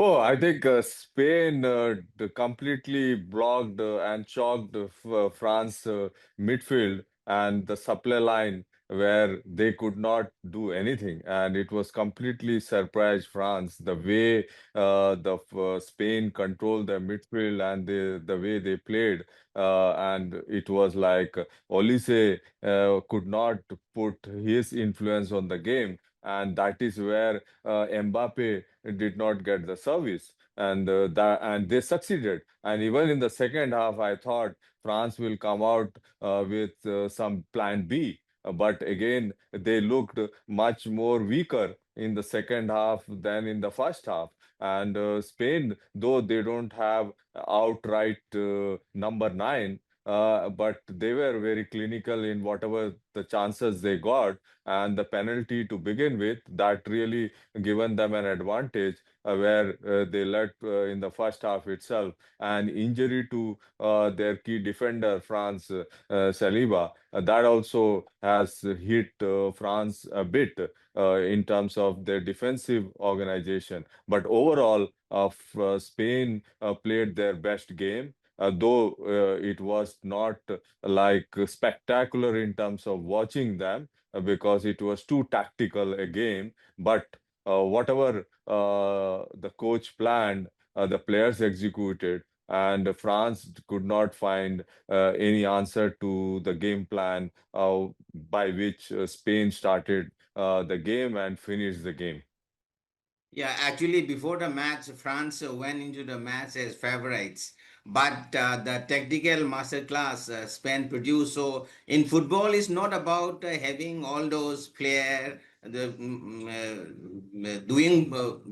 Oh, I think Spain completely blocked and choked France midfield and the supply line where they could not do anything. And it was completely surprised France the way Spain controlled their midfield and the way they played. And it was like Olise could not put his influence on the game. And that is where Mbappe did not get the service, and they succeeded. And even in the second half, I thought France will come out with some plan B. But again, they looked much more weaker in the second half than in the first half. And Spain, though they don't have outright number nine, but they were very clinical in whatever the chances they got, and the penalty to begin with that really given them an advantage where they led in the first half itself. And injury to their key defender, France Saliba, that also has hit France a bit in terms of their defensive organization. But overall, Spain played their best game. Though it was not like spectacular in terms of watching them, because it was too tactical a game. But whatever the coach planned, the players executed, and France could not find any answer to the game plan by which Spain started the game and finished the game. Yeah, actually, before the match, France went into the match as favorites. But the tactical masterclass Spain produced. So in football, it's not about having all those players doing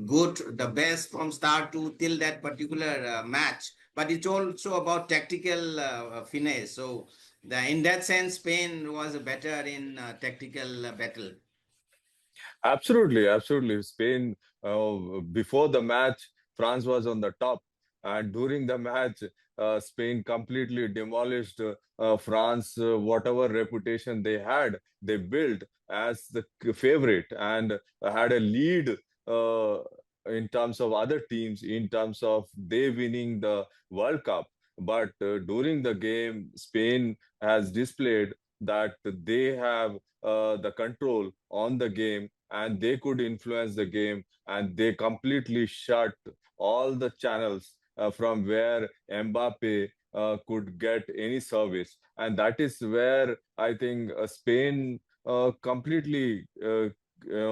good, the best from start to till that particular match. But it's also about tactical finesse. So in that sense, Spain was better in tactical battle. Absolutely, absolutely. Spain, before the match, France was on the top. And during the match, Spain completely demolished France, whatever reputation they built as the favorite and had a lead uh, in terms of other teams, in terms of they winning the World Cup. But during the game, Spain has displayed that they have the control on the game and they could influence the game, and they completely shut all the channels from where Mbappe could get any service. And that is where I think Spain completely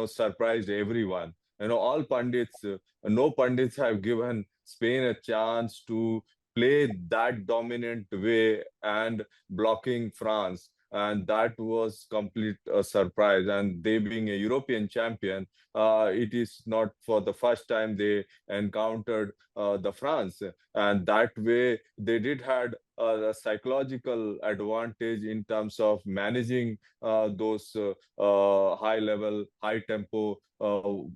surprised everyone. All pundits, no pundits have given Spain a chance to play that dominant way and blocking France, and that was complete surprise. And they being a European champion, it is not for the first time they encountered the France, and that way they did had a psychological advantage in terms of managing those high level, high tempo the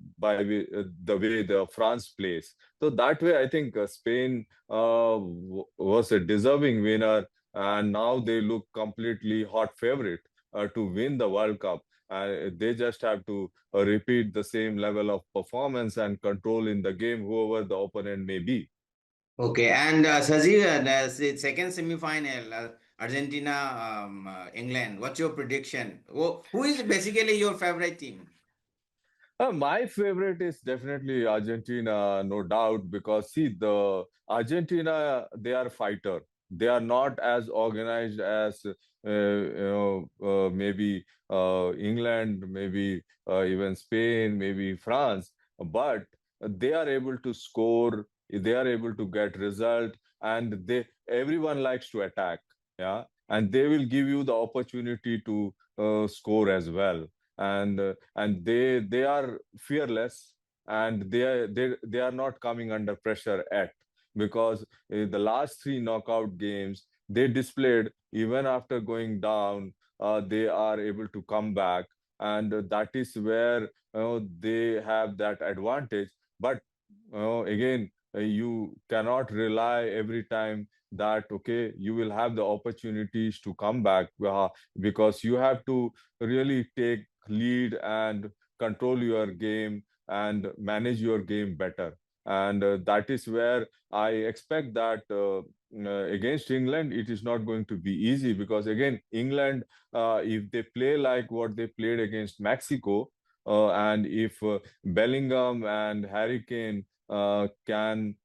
way the France plays. So that way, I think Spain was a deserving winner, and now they look completely hot favorite to win the World Cup. They just have to repeat the same level of performance and control in the game, whoever the opponent may be. Okay, and Saji, the second semi-final, Argentina, England. What's your prediction? Who is basically your favorite team? My favorite is definitely Argentina, no doubt, because see, the Argentina, they are fighter. They are not as organized as maybe England, maybe even Spain, maybe France, but they are able to score. They are able to get result, and they everyone likes to attack. Yeah, and they will give you the opportunity to score as well. And they are fearless, and they are not coming under pressure at, because the last three knockout games they displayed, even after going down, they are able to come back, and that is where they have that advantage. But again, you cannot rely every time that okay, you will have the opportunities to come back, because you have to really take lead and control your game and manage your game better. And that is where I expect that against England, it is not going to be easy because, again, England, if they play like what they played against Mexico, and if Bellingham and Harry Kane can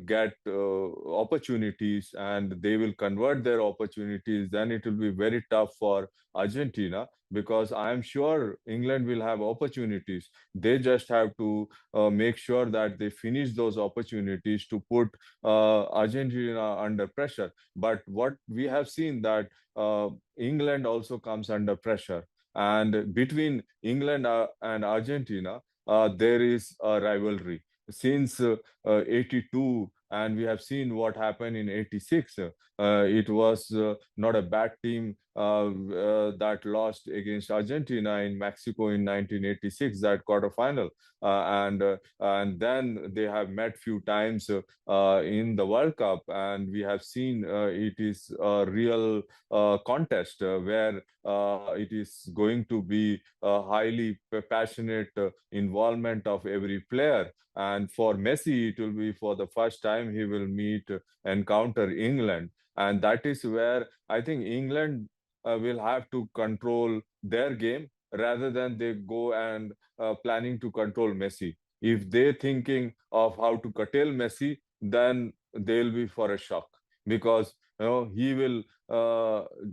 get opportunities and they will convert their opportunities, then it will be very tough for Argentina because I am sure England will have opportunities. They just have to make sure that they finish those opportunities to put Argentina under pressure. But what we have seen that England also comes under pressure. And between England and Argentina, there is a rivalry since 82, and we have seen what happened in 86. It was not a bad team that lost against Argentina in Mexico in 1986, that quarterfinal. And then they have met few times in the World Cup, and we have seen it is a real contest where it is going to be a highly passionate involvement of every player. And for Messi, it will be for the first time he will encounter England. And that is where I think England will have to control their game rather than they go and planning to control Messi. If they're thinking of how to curtail Messi, then they'll be for a shock because he will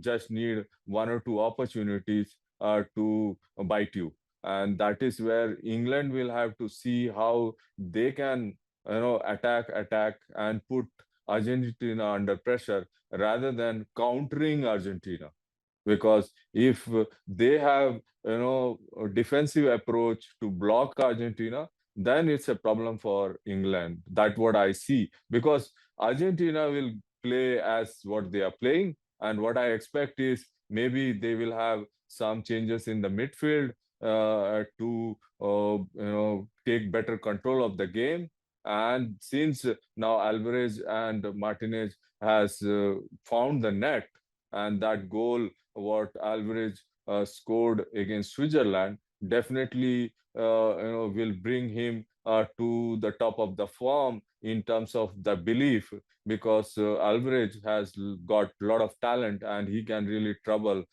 just need one or two opportunities to bite you. And that is where England will have to see how they can attack and put Argentina under pressure rather than countering Argentina. Because if they have a defensive approach to block Argentina, then it's a problem for England. That's what I see. Because Argentina will play as what they are playing, and what I expect is maybe they will have some changes in the midfield to take better control of the game. And since now Alvarez and Martinez has found the net, and that goal what Alvarez scored against Switzerland definitely will bring him to the top of the form in terms of the belief, because Alvarez has got a lot of talent and he can really trouble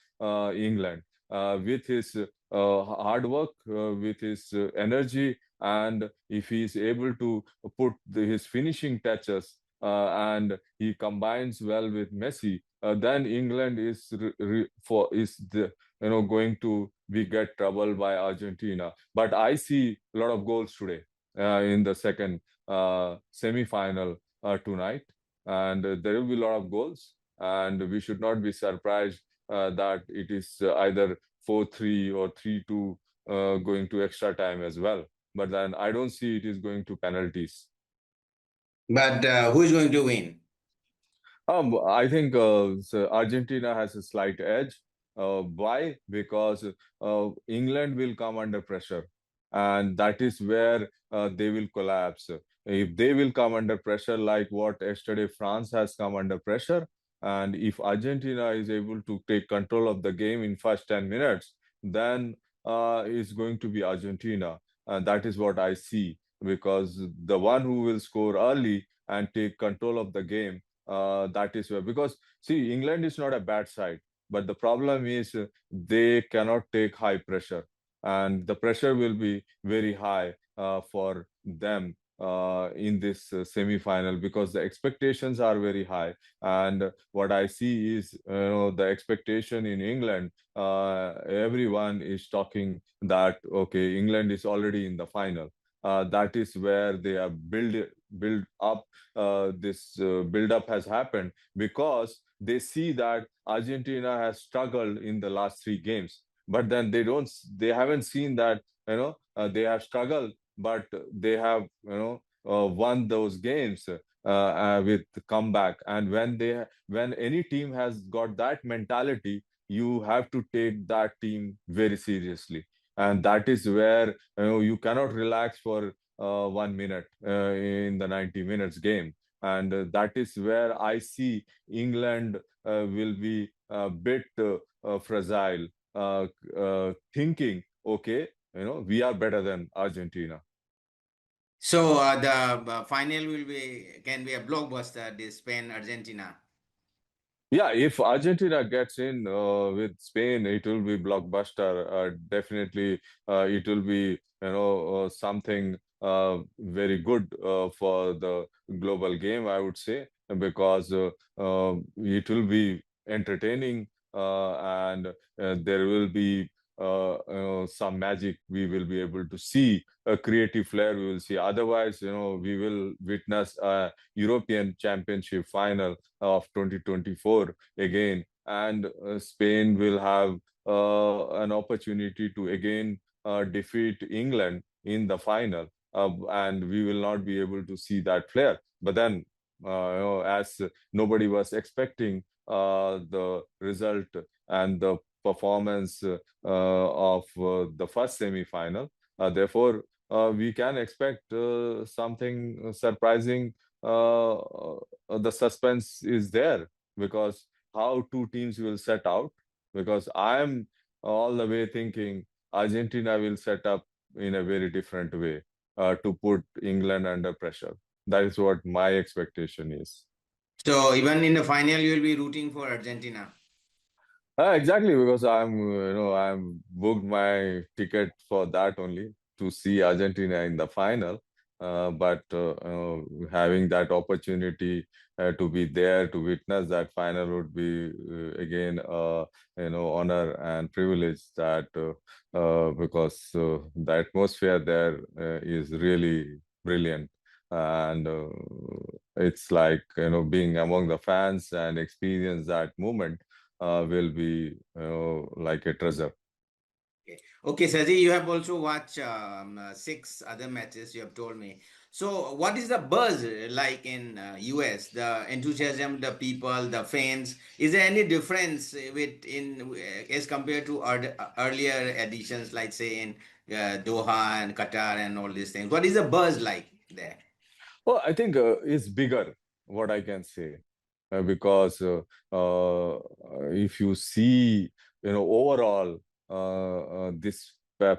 England with his hard work, with his energy, and if he is able to put his finishing touches and he combines well with Messi, then England is going to be get troubled by Argentina. But I see a lot of goals today in the second semi-final tonight, and there will be a lot of goals, and we should not be surprised that it is either 4-3 or 3-2 going to extra time as well. But then I don't see it is going to penalties. But who is going to win? I think so Argentina has a slight edge. Why? Because England will come under pressure, and that is where they will collapse. If they will come under pressure, like what yesterday France has come under pressure, and if Argentina is able to take control of the game in first 10 minutes, then it's going to be Argentina. And that is what I see, because the one who will score early and take control of the game, that is where, because see, England is not a bad side, but the problem is they cannot take high pressure, and the pressure will be very high for them in this semi-final, because the expectations are very high. And what I see is the expectation in England, everyone is talking that okay, England is already in the final. That is where they are build up. This build up has happened because they see that Argentina has struggled in the last three games, but then they haven't seen that they have struggled, but they have won those games with comeback. And when any team has got that mentality, you have to take that team very seriously, and that is where you cannot relax for 1 minute in the 90 minutes game. And that is where I see England will be a bit fragile, thinking, okay, we are better than Argentina. So the final will be can be a blockbuster. This Spain Argentina. Yeah, if Argentina gets in with Spain, it will be blockbuster. Definitely, it will be something very good for the global game, I would say, because it will be entertaining and there will be some magic. We will be able to see a creative flair. We will see. Otherwise, we will witness a European Championship final of 2024 again, and Spain will have an opportunity to again defeat England in the final, and we will not be able to see that flair. But then, as nobody was expecting the result and the performance of the first semi-final, therefore, we can expect something surprising. The suspense is there because how two teams will set out. Because I am all the way thinking Argentina will set up in a very different way to put England under pressure. That is what my expectation is. So even in the final, you will be rooting for Argentina. Exactly, because I'm booked my ticket for that only to see Argentina in the final. But having that opportunity to be there to witness that final would be again honor and privilege that because the atmosphere there is really brilliant and it's like being among the fans and experience that moment will be like a treasure. Okay, okay, Saji, you have also watched six other matches. You have told me. So, what is the buzz like in US? The enthusiasm, the people, the fans. Is there any difference with in as compared to earlier editions, like say in Doha and Qatar and all these things? What is the buzz like there? Well, I think it's bigger, what I can say, because if you see, overall, this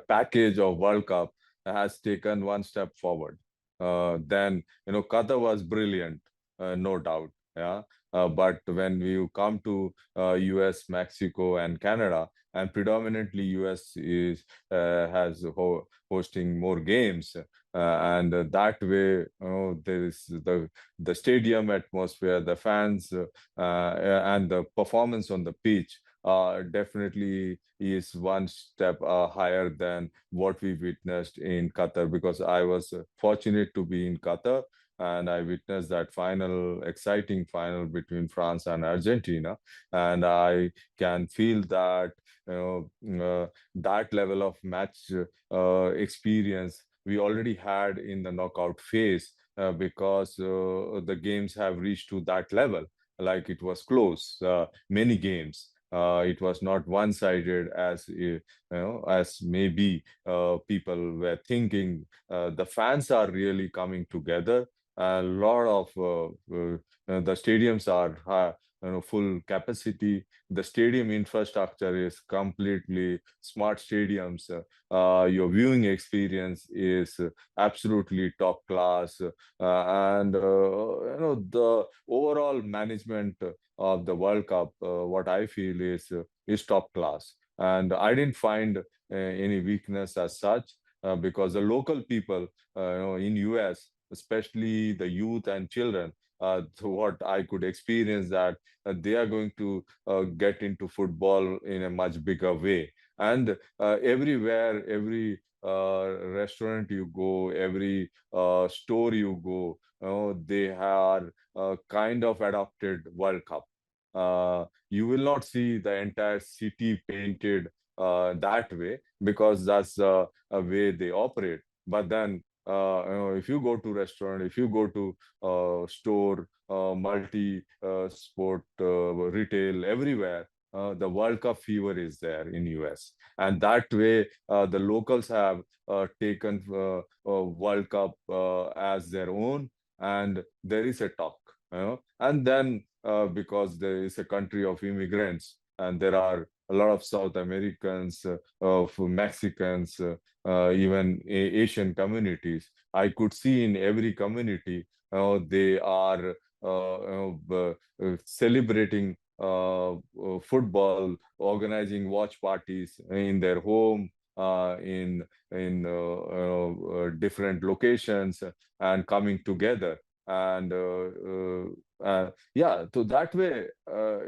package of World Cup has taken one step forward. Then, Qatar was brilliant, no doubt. Yeah. But when you come to US, Mexico, and Canada, and predominantly US is has hosting more games, and that way there is the stadium atmosphere, the fans, and the performance on the pitch definitely is one step higher than what we witnessed in Qatar, because I was fortunate to be in Qatar and I witnessed that final, exciting final between France and Argentina, and I can feel that that level of match experience we already had in the knockout phase because the games have reached to that level. Like it was close, many games. It was not one-sided as maybe people were thinking. The fans are really coming together. A lot of the stadiums are full capacity. The stadium infrastructure is completely smart stadiums. Your viewing experience is absolutely top class, and the overall management of the World Cup, what I feel is top class, and I didn't find any weakness as such because the local people, in US, especially the youth and children. So what I could experience that they are going to get into football in a much bigger way, and everywhere, every restaurant you go, every store you go, they are kind of adopted World Cup. You will not see the entire city painted that way because that's a way they operate. But then, if you go to restaurant, if you go to store, multi sport retail, everywhere, the World Cup fever is there in US, and that way the locals have taken World Cup as their own, and there is a talk, and then because there is a country of immigrants, and there are a lot of South Americans, of Mexicans, even Asian communities. I could see in every community they are celebrating football, organizing watch parties in their home, in different locations, and coming together. And yeah, so that way,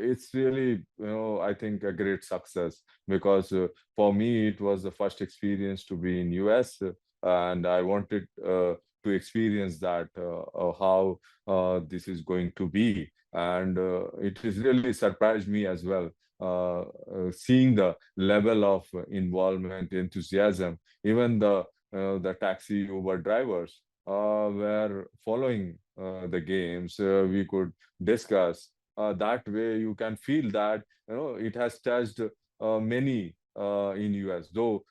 it's really, I think a great success, because for me, it was the first experience to be in US, and I wanted to experience that, how this is going to be. And it has really surprised me as well, seeing the level of involvement, enthusiasm. Even the taxi Uber drivers were following the games. We could discuss. That way, you can feel that it has touched many in US. Though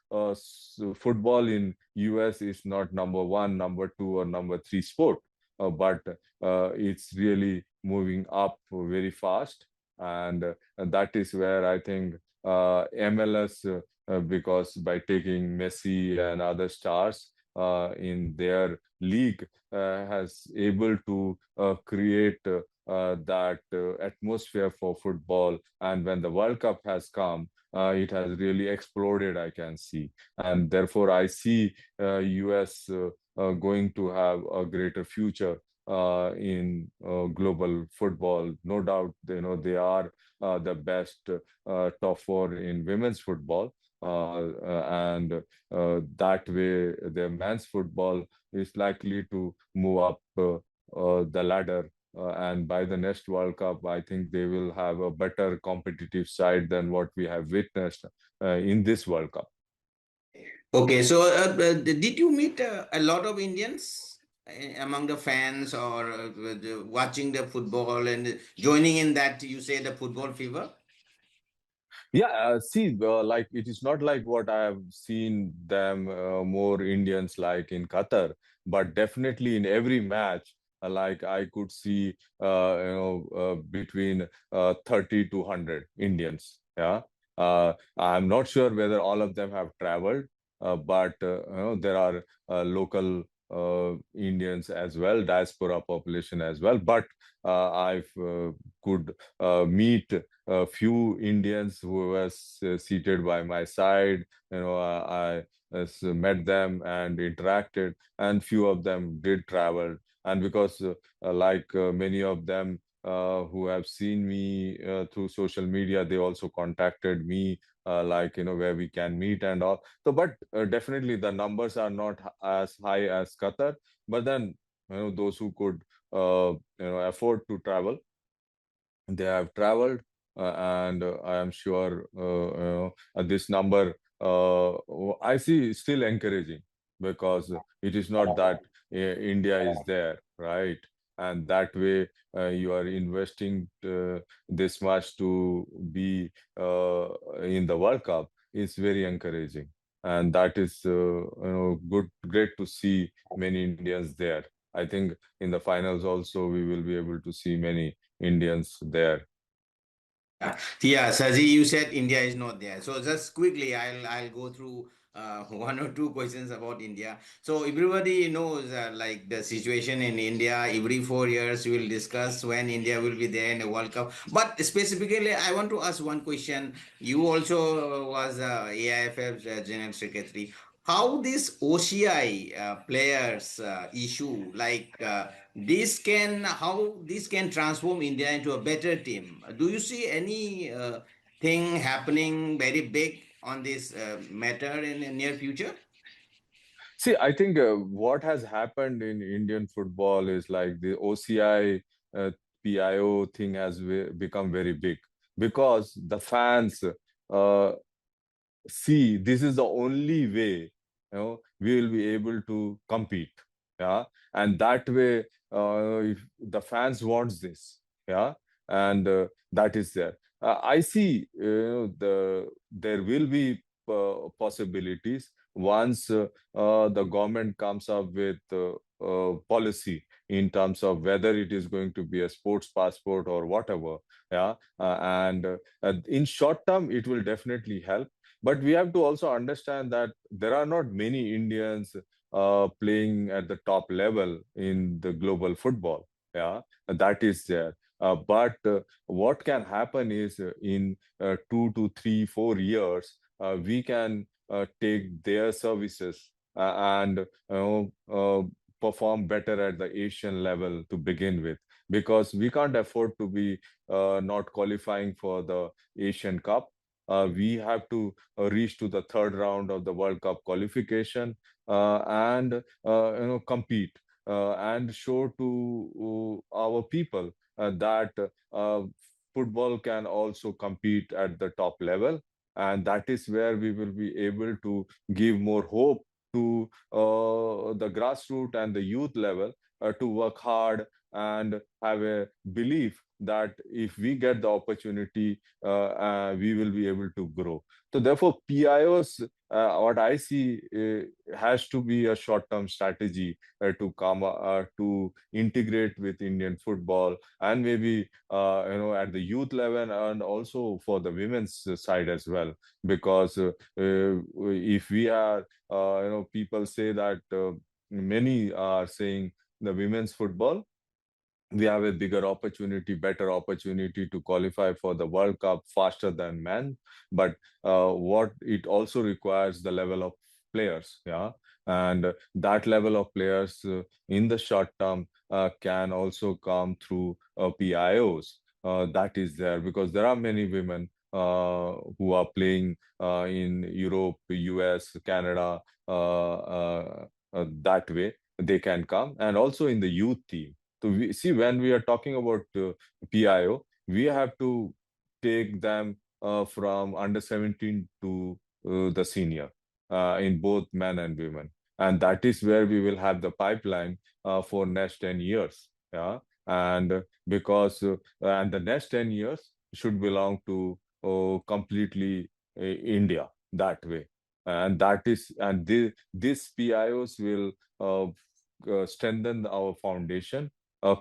football in US is not number one, number two, or number three sport, but it's really moving up very fast, and that is where I think MLS, because by taking Messi and other stars in their league, has able to create that atmosphere for football. And when the World Cup has come, it has really exploded, I can see. And therefore, I see US going to have a greater future in global football. No doubt, they are the best top four in women's football. And that way, the men's football is likely to move up the ladder. And by the next World Cup, I think they will have a better competitive side than what we have witnessed in this World Cup. Okay, so did you meet a lot of Indians among the fans, or watching the football and joining in that, you say, the football fever? Yeah, see, like it is not like what I have seen them more Indians like in Qatar, but definitely in every match, like I could see, between 30 to 100 Indians. Yeah, I'm not sure whether all of them have traveled, but there are local Indians as well, diaspora population as well. But I've could meet a few Indians who was seated by my side. I met them and interacted, and few of them did travel. And because, many of them who have seen me through social media, they also contacted me, where we can meet and all. So, but definitely the numbers are not as high as Qatar. But then, those who could, afford to travel, they have traveled, and I am sure this number I see is still encouraging, because it is not that India is there, right? And that way, you are investing this much to be in the World Cup is very encouraging, and that is good, great to see many Indians there. I think in the finals also we will be able to see many Indians there. Yeah, Saji, you said India is not there. So just quickly, I'll go through one or two questions about India. So everybody knows like the situation in India. Every 4 years, we will discuss when India will be there in the World Cup. But specifically, I want to ask one question. You also was AIFF General Secretary. How this OCI players issue, like how this can transform India into a better team? Do you see any thing happening very big on this matter in the near future? See, I think what has happened in Indian football is like the OCI, PIO thing has become very big, because the fans uh, see this is the only way we will be able to compete. Yeah, and that way, if the fans wants this. Yeah, and that is there. I see there will be possibilities once the government comes up with policy in terms of whether it is going to be a sports passport or whatever. Yeah, and in short term, it will definitely help. But we have to also understand that there are not many Indians playing at the top level in the global football. Yeah, that is there. But what can happen is in 2 to 3, 4 years, we can take their services and perform better at the Asian level to begin with, because we can't afford to be not qualifying for the Asian Cup. We have to reach to the third round of the World Cup qualification and compete and show to our people that uh, football can also compete at the top level, and that is where we will be able to give more hope to the grassroots and the youth level to work hard and have a belief that if we get the opportunity, we will be able to grow. So therefore, PIOs, what I see, has to be a short-term strategy to integrate with Indian football, and maybe at the youth level, and also for the women's side as well. Because if we are, people say that many are saying the women's football, we have a bigger opportunity, better opportunity to qualify for the World Cup faster than men. But what it also requires the level of players, yeah, and that level of players in the short term can also come through PIOs. That is there because there are many women who are playing in Europe, US, Canada, that way they can come, and also in the youth team. So we see when we are talking about PIO, we have to take them from under 17 to the senior in both men and women. And that is where we will have the pipeline for next 10 years. Yeah. And because, and the next 10 years should belong to completely India that way. And that is, and this PIOs will strengthen our foundation,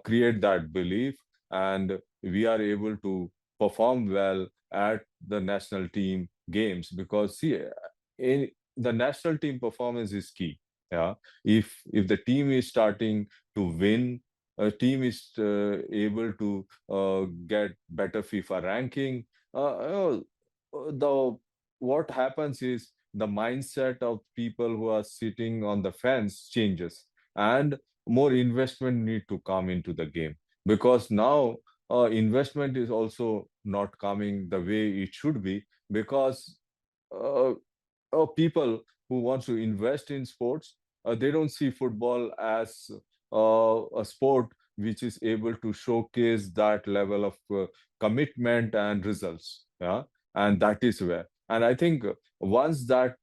create that belief, and we are able to perform well at the national team games. Because see, in the national team performance is key. Yeah, if the team is starting to win, a team is able to get better FIFA ranking, the what happens is the mindset of people who are sitting on the fence changes, and more investment need to come into the game, because now investment is also not coming the way it should be, because uh, people who want to invest in sports, they don't see football as a sport which is able to showcase that level of commitment and results. Yeah, and that is where, and I think once that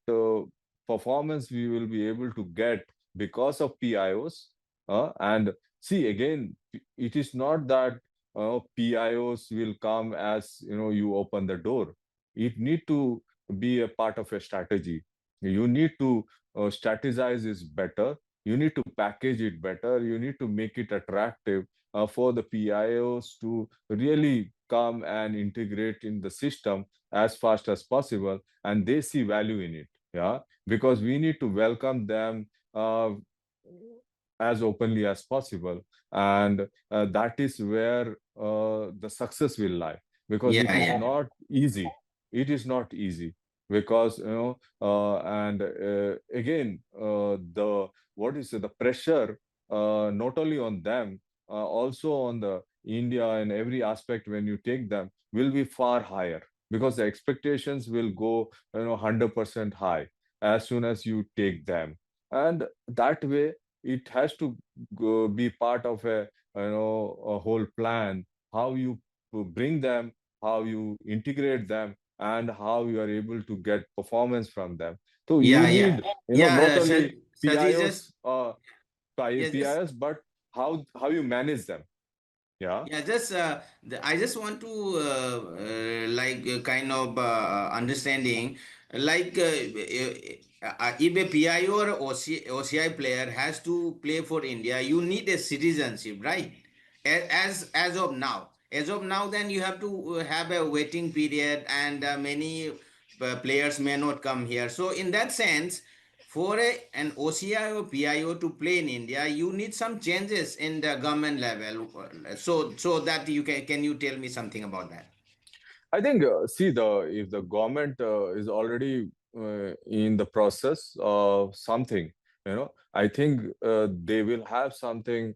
performance we will be able to get because of PIOs, and see again, it is not that PIOs will come as you open the door. It need to be a part of a strategy. You need to strategize is better. You need to package it better. You need to make it attractive for the PIOs to really come and integrate in the system as fast as possible, and they see value in it. Yeah, because we need to welcome them as openly as possible, and that is where the success will lie, because Yeah, it is yeah. not easy. It is not easy, because and again, the what is it, the pressure, not only on them, also on the India, and every aspect when you take them will be far higher, because the expectations will go 100% high as soon as you take them. And that way it has to be part of a whole plan, how you bring them, how you integrate them, and how you are able to get performance from them. So you Yeah, yeah. need, Yeah, not only Saji, just PIOs, yeah, just but how you manage them. Yeah. yeah, just I just want to like kind of understanding. Like if a PIO or OCI player has to play for India, you need a citizenship, right? As of now, then you have to have a waiting period, and many players may not come here. So in that sense, for an OCI or PIO to play in India, you need some changes in the government level. So that can you tell me something about that? I think, see, the if the government is already in the process of something, I think they will have something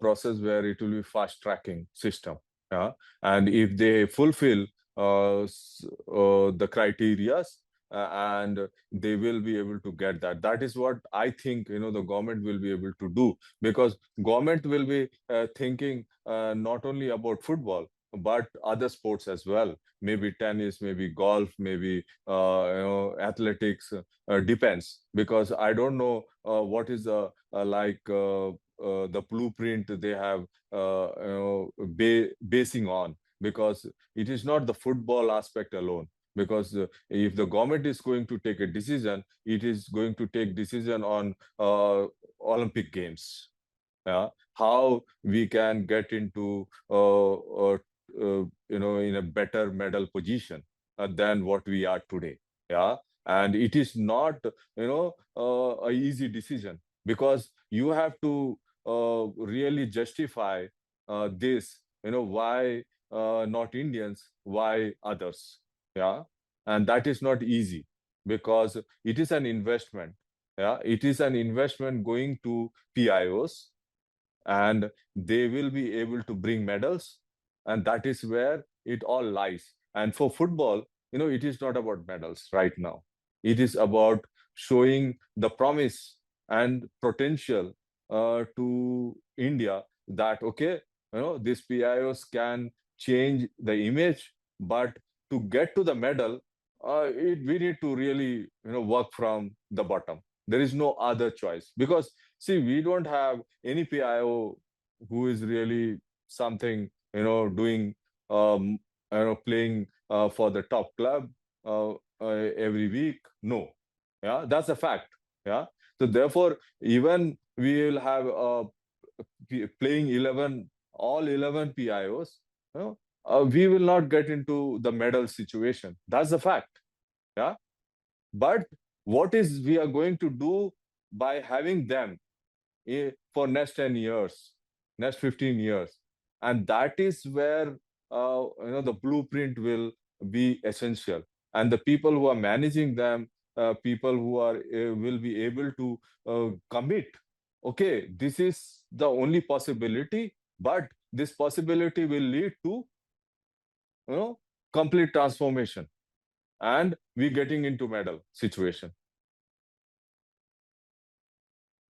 process where it will be fast tracking system. Yeah, and if they fulfill the criterias, and they will be able to get that. That is what I think. The government will be able to do, because government will be thinking not only about football but other sports as well, maybe tennis, maybe golf, maybe athletics, depends, because I don't know what is the blueprint they have basing on, because it is not the football aspect alone. Because if the government is going to take a decision, it is going to take decision on Olympic Games. Yeah, how we can get into in a better medal position than what we are today. Yeah, and it is not a easy decision, because you have to really justify this. Why not Indians? Why others? Yeah, and that is not easy, because it is an investment. Yeah, it is an investment going to PIOs, and they will be able to bring medals, and that is where it all lies. And for football, it is not about medals right now. It is about showing the promise and potential to India, that okay, these PIOs can change the image, but to get to the medal, we need to really work from the bottom. There is no other choice, because see, we don't have any PIO who is really something, doing, playing for the top club every week. No, yeah, that's a fact. Yeah, so therefore, even we will have playing 11, all 11 PIOs. We will not get into the medal situation. That's the fact. Yeah, but what is we are going to do by having them for next 10 years, next 15 years. And that is where the blueprint will be essential. And the people who are managing them, people who are will be able to commit. Okay, this is the only possibility, but this possibility will lead to you know complete transformation, and we getting into medal situation.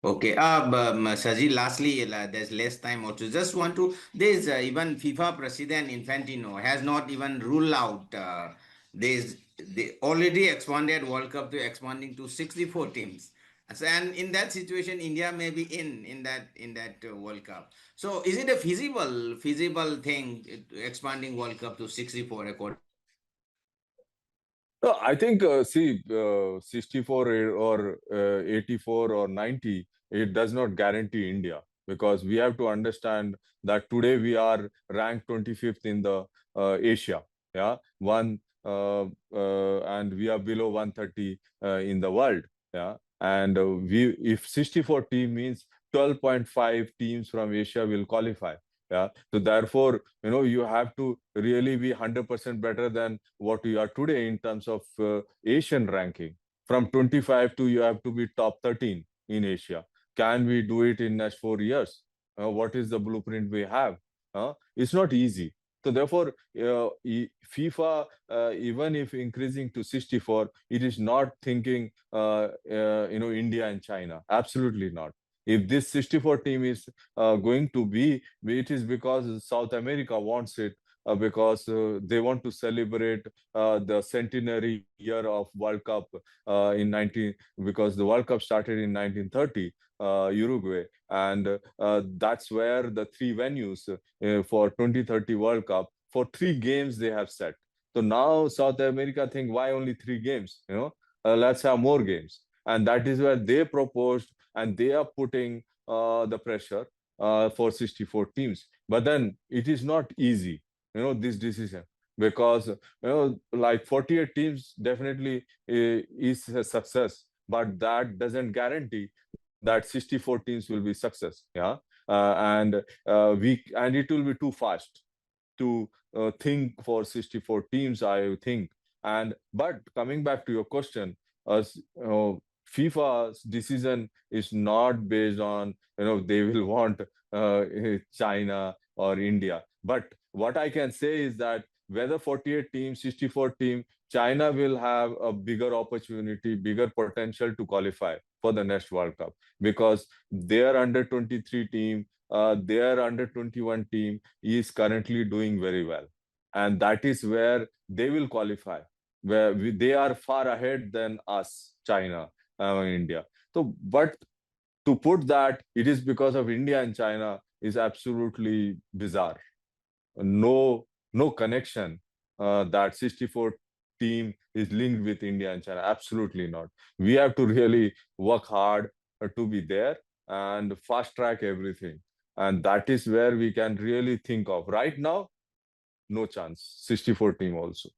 Okay. Saji, lastly, there's less time also. Just want to, there's even FIFA President Infantino has not even ruled out there's they already expanded World Cup to expanding to 64 teams. And in that situation, India may be in that World Cup. So is it a feasible thing expanding World Cup to 64 according? No, I think, see, 64 or 84 or 90, it does not guarantee India, because we have to understand that today we are ranked 25th in the Asia. Yeah, and we are below 130 in the world. Yeah, and if 64 team means 12.5 teams from Asia will qualify. Yeah, so therefore, you have to really be 100% better than what you are today in terms of Asian ranking. From 25 to you have to be top 13 in Asia. Can we do it in next 4 years? What is the blueprint we have? It's not easy. So therefore, FIFA, even if increasing to 64, it is not thinking, India and China. Absolutely not. If this 64 team is going to be, it is because South America wants it, because they want to celebrate the centenary year of World Cup in 19, because the World Cup started in 1930, Uruguay, and that's where the three venues for 2030 World Cup, for three games they have set. So now South America think, why only three games? let's have more games. And that is where they proposed, and they are putting the pressure for 64 teams. But then it is not easy, this decision, because like 48 teams definitely is a success, but that doesn't guarantee that 64 teams will be success. Yeah. And it will be too fast to think for 64 teams, I think. And but coming back to your question, FIFA's decision is not based on, they will want China or India. But what I can say is that whether 48 teams, 64 team, China will have a bigger opportunity, bigger potential to qualify for the next World Cup, because their under 23 team, their under 21 team is currently doing very well. And that is where they will qualify, where they are far ahead than us, China, India. So, but to put that it is because of India and China is absolutely bizarre. No connection that 64 team is linked with India and China. Absolutely not. We have to really work hard to be there and fast track everything. And that is where we can really think of. Right now, no chance. 64 team also.